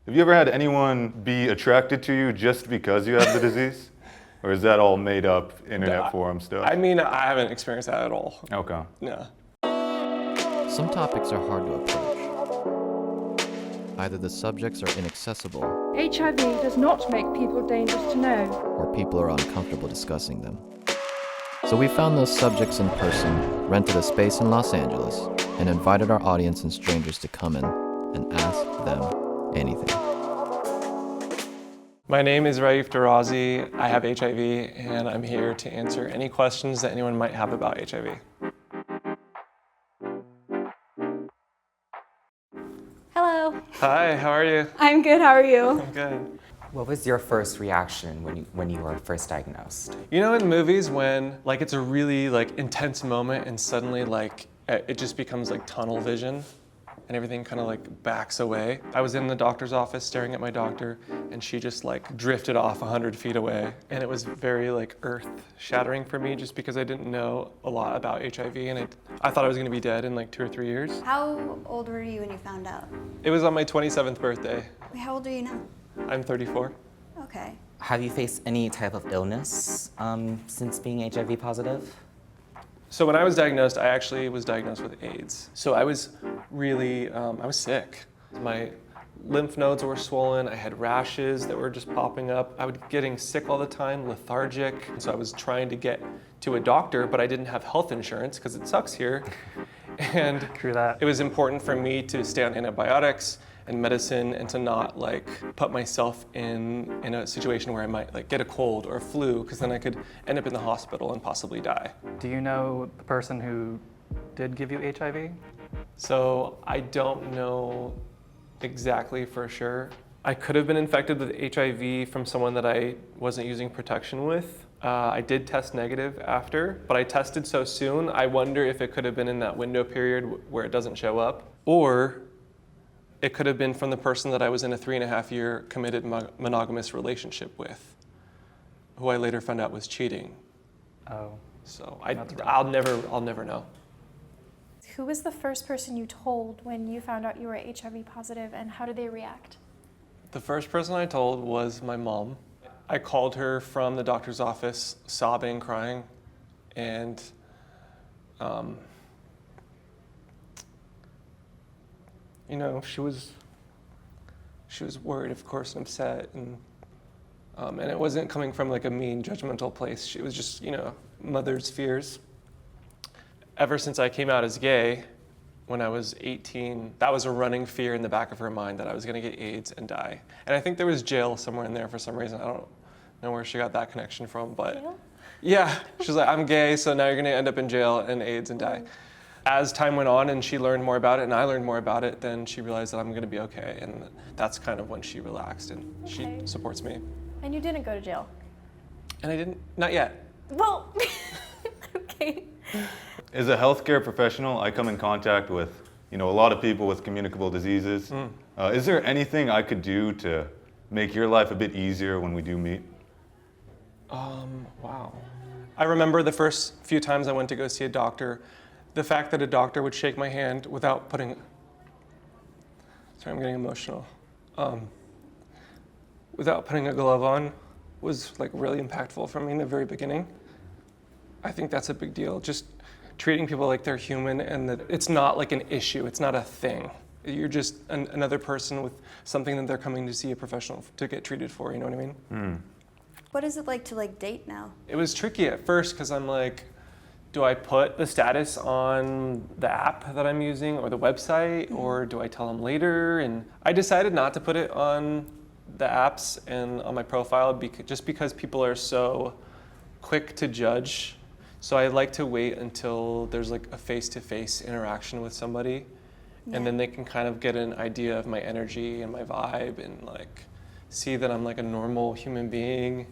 Have you ever had anyone be attracted to you just because you have the disease? Or is that all made up internet forum stuff? I mean, I haven't experienced that at all. Okay. Yeah. Some topics are hard to approach. Either the subjects are inaccessible, HIV does not make people dangerous to know. or people are uncomfortable discussing them. So we found those subjects in person, rented a space in Los Angeles, and invited our audience and strangers to come in and ask them anything. My name is Raif Darazi. I have HIV, and I'm here to answer any questions that anyone might have about HIV. Hello. Hi, how are you? I'm good, how are you? I'm good. What was your first reaction when you were first diagnosed? You know, in movies when like it's a really like intense moment and suddenly like it just becomes like tunnel vision and everything kind of like backs away. I was in the doctor's office staring at my doctor and she just like drifted off 100 feet away, and it was very like earth shattering for me just because I didn't know a lot about HIV and I thought I was gonna be dead in like 2 or 3 years. How old were you when you found out? It was on my 27th birthday. Wait, how old are you now? I'm 34. Okay. Have you faced any type of illness since being HIV positive? So when I was diagnosed, I actually was diagnosed with AIDS. So I was really, I was sick. My lymph nodes were swollen. I had rashes that were just popping up. I was getting sick all the time, lethargic. So I was trying to get to a doctor, but I didn't have health insurance because it sucks here. And it was important for me to stay on antibiotics and medicine and to not like put myself in a situation where I might like get a cold or a flu, because then I could end up in the hospital and possibly die. Do you know the person who did give you HIV? So I don't know exactly for sure. I could have been infected with HIV from someone that I wasn't using protection with. I did test negative after, but I tested so soon, I wonder if it could have been in that window period where it doesn't show up, or it could have been from the person that I was in a 3.5-year committed monogamous relationship with, who I later found out was cheating. Oh. So That's rough. I'll never know. Who was the first person you told when you found out you were HIV positive, and how did they react? The first person I told was my mom. I called her from the doctor's office, sobbing, crying, and you know, she was worried, of course, and upset, and it wasn't coming from like a mean, judgmental place. She was just, you know, mother's fears. Ever since I came out as gay, when I was 18, that was a running fear in the back of her mind that I was gonna get AIDS and die. And I think there was jail somewhere in there for some reason. I don't know where she got that connection from, but Jail? yeah, she's like, I'm gay, so now you're gonna end up in jail and AIDS and die. As time went on and she learned more about it and I learned more about it, then she realized that I'm gonna be okay, and that's kind of when she relaxed, and Okay. she supports me. And you didn't go to jail? And I didn't, not yet. Well, okay. As a healthcare professional, I come in contact with, you know, a lot of people with communicable diseases. Is there anything I could do to make your life a bit easier when we do meet? Wow. I remember the first few times I went to go see a doctor, the fact that a doctor would shake my hand without putting, sorry, I'm getting emotional, without putting a glove on was like really impactful for me in the very beginning. I think that's a big deal. Just treating people like they're human and that it's not like an issue, it's not a thing. You're just another person with something that they're coming to see a professional to get treated for, you know what I mean? What is it like to like date now? It was tricky at first because I'm like, do I put the status on the app that I'm using or the website, or do I tell them later? And I decided not to put it on the apps and on my profile just because people are so quick to judge. So I like to wait until there's like a face-to-face interaction with somebody, and then they can kind of get an idea of my energy and my vibe and like see that I'm like a normal human being.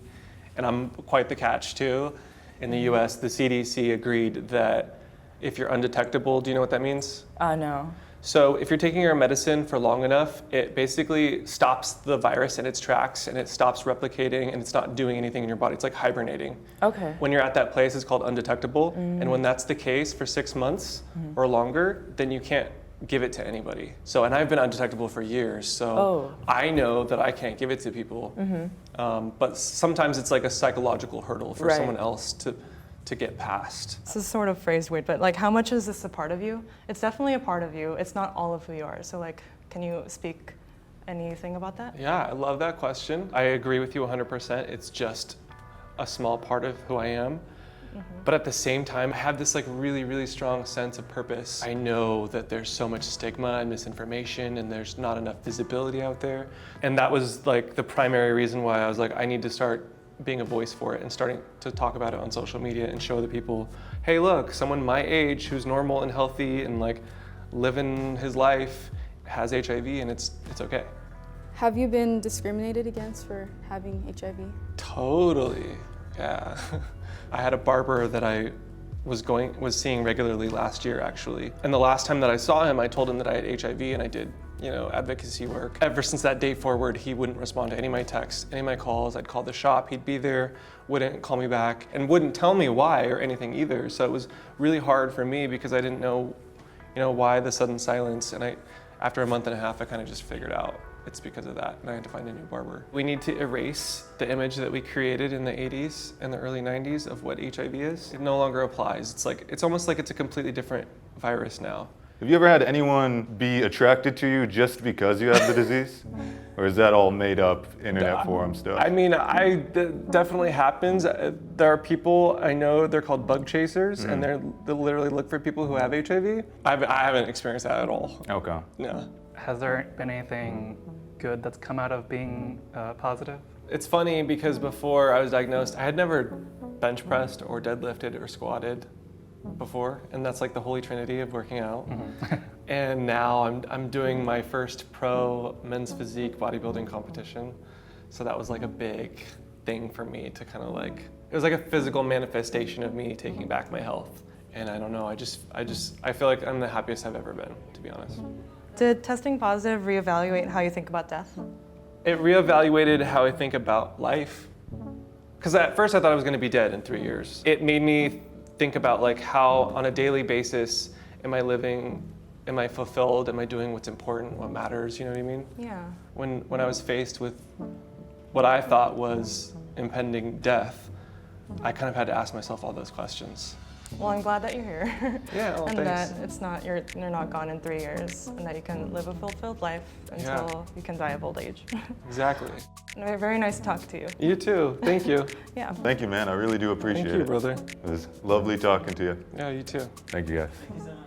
And I'm quite the catch too. In the US, the CDC agreed that if you're undetectable, do you know what that means? No. So if you're taking your medicine for long enough, it basically stops the virus in its tracks and it stops replicating and it's not doing anything in your body. It's like hibernating. Okay. When you're at that place, it's called undetectable. And when that's the case for 6 months or longer, then you can't give it to anybody. So, and I've been undetectable for years, so I know that I can't give it to people. But sometimes it's like a psychological hurdle for someone else to get past. This is sort of phrased weird, but like, how much is this a part of you? It's definitely a part of you. It's not all of who you are. So like, can you speak anything about that? Yeah, I love that question. I agree with you 100%. It's just a small part of who I am. But at the same time, I have this like really, really strong sense of purpose. I know that there's so much stigma and misinformation and there's not enough visibility out there. And that was like the primary reason why I was like, I need to start being a voice for it and starting to talk about it on social media and show the people, hey, look, someone my age who's normal and healthy and like living his life has HIV and it's okay. Have you been discriminated against for having HIV? Totally, yeah. I had a barber that I was seeing regularly last year, actually. And the last time that I saw him, I told him that I had HIV and I did, advocacy work. Ever since that day forward, he wouldn't respond to any of my texts, any of my calls. I'd call the shop, he'd be there, wouldn't call me back, and wouldn't tell me why or anything either. So it was really hard for me because I didn't know, why the sudden silence. And after a month and a half, I kind of just figured out it's because of that, and I had to find a new barber. We need to erase the image that we created in the 80s and the early 90s of what HIV is. It no longer applies. It's almost like it's a completely different virus now. Have you ever had anyone be attracted to you just because you have the disease? Or is that all made up internet forum stuff? I mean, that definitely happens. There are people I know, they're called bug chasers, and they literally look for people who have HIV. I haven't experienced that at all. Okay. No. Has there been anything good that's come out of being positive? It's funny because before I was diagnosed, I had never bench pressed or deadlifted or squatted before, and that's like the holy trinity of working out. And now I'm doing my first pro men's physique bodybuilding competition, so that was like a big thing for me to kind of like, it was like a physical manifestation of me taking back my health. And I don't know, I feel like I'm the happiest I've ever been, to be honest. Did testing positive reevaluate how you think about death? It reevaluated how I think about life. Because at first I thought I was going to be dead in 3 years. It made me think about like how on a daily basis am I living, am I fulfilled, am I doing what's important, what matters, you know what I mean? Yeah. When I was faced with what I thought was impending death, I kind of had to ask myself all those questions. Well, I'm glad that you're here. Yeah, well, and thanks. that it's not you're not gone in 3 years, and that you can live a fulfilled life until you can die of old age. Exactly. Very nice to talk to you. You too. Thank you. Yeah. Thank you, man. I really do appreciate it. Thank you, brother. It was lovely talking to you. Yeah, you too. Thank you, guys. Thank you so much.